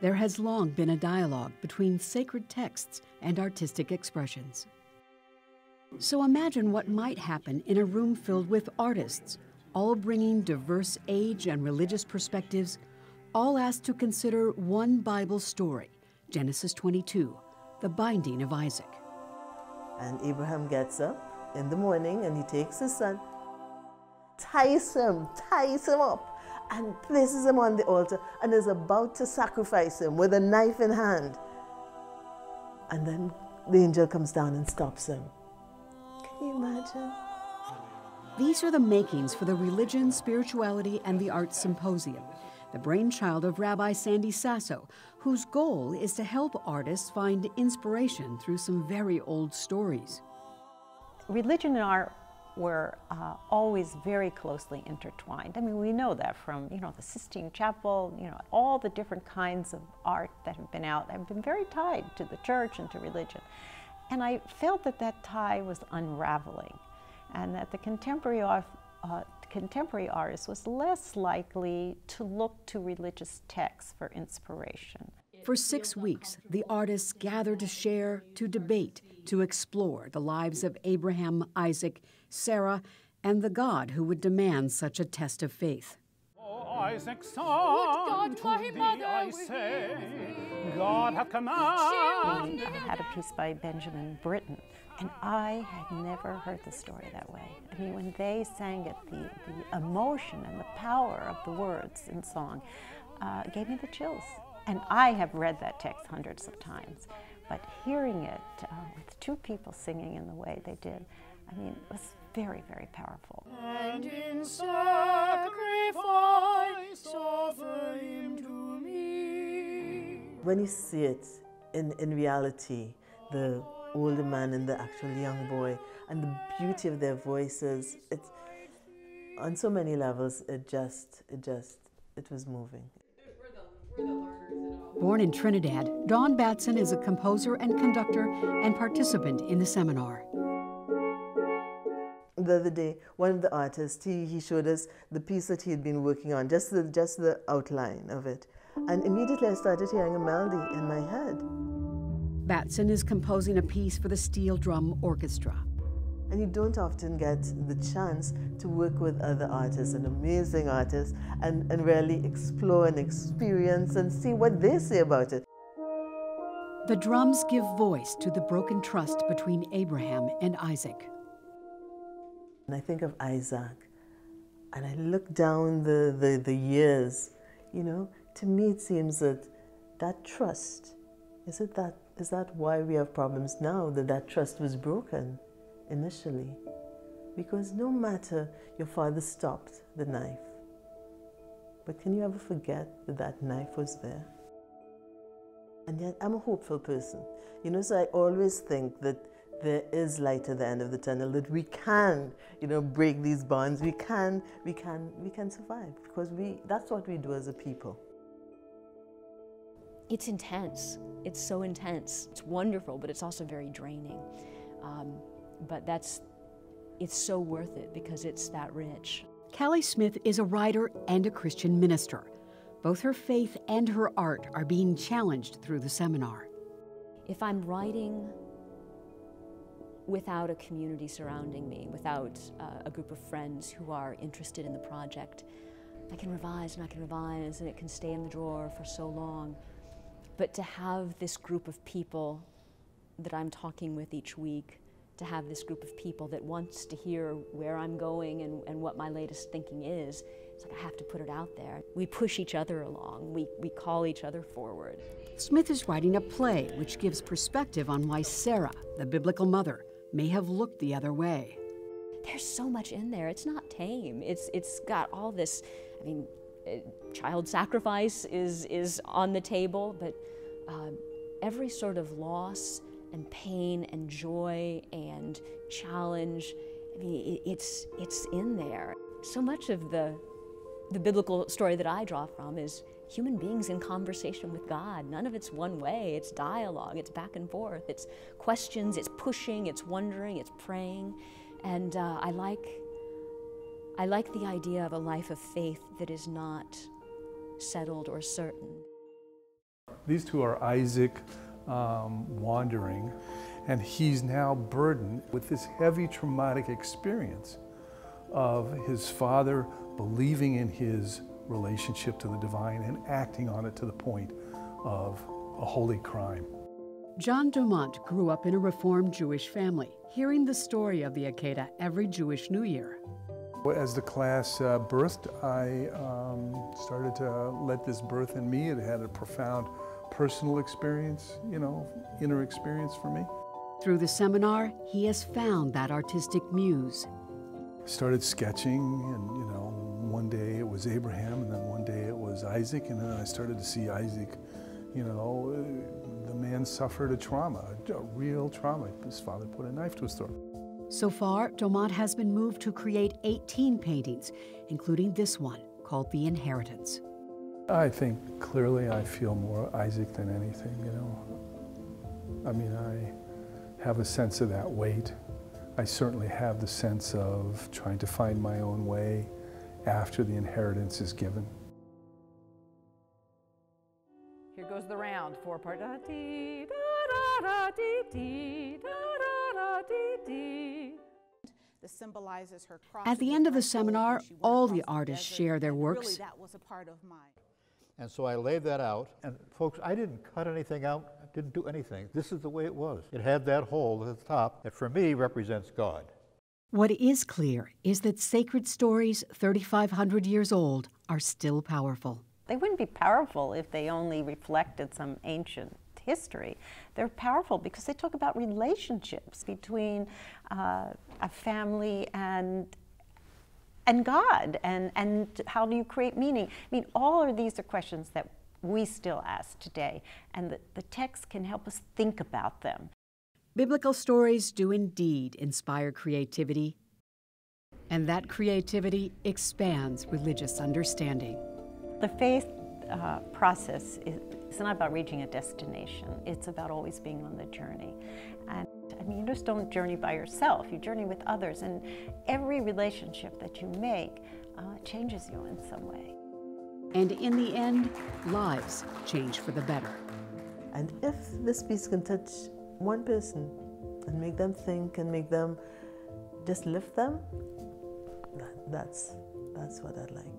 There has long been a dialogue between sacred texts and artistic expressions. So imagine what might happen in a room filled with artists, all bringing diverse age and religious perspectives, all asked to consider one Bible story, Genesis 22, the binding of Isaac. And Abraham gets up in the morning and he takes his son, ties him up, and places him on the altar and is about to sacrifice him with a knife in hand. And then the angel comes down and stops him. Can you imagine? These are the makings for the Religion, Spirituality, and the Arts Symposium, the brainchild of Rabbi Sandy Sasso, whose goal is to help artists find inspiration through some very old stories. Religion and art were always very closely intertwined. I mean, we know that from, the Sistine Chapel, all the different kinds of art that have been out have been very tied to the church and to religion. And I felt that that tie was unraveling, and that the contemporary artist was less likely to look to religious texts for inspiration. For 6 weeks, the artists gathered to share, to debate, to explore the lives of Abraham, Isaac, Sarah, and the God who would demand such a test of faith. Isaac's son, to thee I say, God hath commanded. I had a piece by Benjamin Britten, and I had never heard the story that way. I mean, when they sang it, the emotion and the power of the words in song gave me the chills. And I have read that text hundreds of times, but hearing it with two people singing in the way they did, I mean, it was very, very powerful. And in sacrifice offer him to me. When you see it in reality, the older man and the actual young boy, and the beauty of their voices, it's on so many levels, it was moving. Born in Trinidad, Dawn Batson is a composer and conductor and participant in the seminar. The other day, one of the artists, he showed us the piece that he had been working on, just the outline of it. And immediately I started hearing a melody in my head. Batson is composing a piece for the Steel Drum Orchestra. And you don't often get the chance to work with other artists and amazing artists and really explore and experience and see what they say about it. The drums give voice to the broken trust between Abraham and Isaac. And I think of Isaac, and I look down the years, to me it seems that trust, is that why we have problems now, that trust was broken initially? Because no matter, your father stopped the knife, but can you ever forget that knife was there? And yet I'm a hopeful person, so I always think that there is light at the end of the tunnel, that we can, break these bonds. We can survive, because that's what we do as a people. It's intense. It's so intense. It's wonderful, but it's also very draining. But it's so worth it because it's that rich. Callie Smith is a writer and a Christian minister. Both her faith and her art are being challenged through the seminar. If I'm writing without a community surrounding me, without a group of friends who are interested in the project, I can revise and I can revise, and it can stay in the drawer for so long. But to have this group of people that I'm talking with each week, to have this group of people that wants to hear where I'm going and what my latest thinking is, it's like I have to put it out there. We push each other along. We call each other forward. Smith is writing a play which gives perspective on why Sarah, the biblical mother, may have looked the other way. There's so much in there. It's not tame. It's got all this, child sacrifice is on the table, but every sort of loss and pain and joy and challenge, it's in there. So much of the biblical story that I draw from is human beings in conversation with God. None of it's one way. It's dialogue, it's back and forth, it's questions, it's pushing, it's wondering, it's praying. And I like the idea of a life of faith that is not settled or certain. These two are Isaac wandering, and he's now burdened with this heavy traumatic experience of his father believing in his relationship to the divine and acting on it to the point of a holy crime. John Dumont grew up in a Reformed Jewish family, hearing the story of the Akedah every Jewish New Year. As the class birthed, I started to let this birth in me. It had a profound personal experience, inner experience for me. Through the seminar, he has found that artistic muse. Started sketching, and one day it was Abraham, and then one day it was Isaac, and then I started to see Isaac, the man suffered a trauma, a real trauma. His father put a knife to his throat. So far, Dumont has been moved to create 18 paintings, including this one called The Inheritance. I think clearly I feel more Isaac than anything, I mean, I have a sense of that weight. I certainly have the sense of trying to find my own way after the inheritance is given. Here goes the round, four-part da-dee, da-da-da-dee-dee, da-da-da-dee-dee. This symbolizes her cross. At the end of the seminar, all the artists share their works. Really, that was a part of mine. And so I laid that out, and folks, I didn't cut anything out, I didn't do anything. This is the way it was. It had that hole at the top that for me represents God. What is clear is that sacred stories 3,500 years old are still powerful. They wouldn't be powerful if they only reflected some ancient history. They're powerful because they talk about relationships between a family and God, and how do you create meaning? I mean, all of these are questions that we still ask today, and the text can help us think about them. Biblical stories do indeed inspire creativity, and that creativity expands religious understanding. The faith process is not about reaching a destination. It's about always being on the journey. And I mean, you just don't journey by yourself. You journey with others, and every relationship that you make changes you in some way. And in the end, lives change for the better. And if this piece can touch one person and make them think and make them just lift them, that's what I'd like.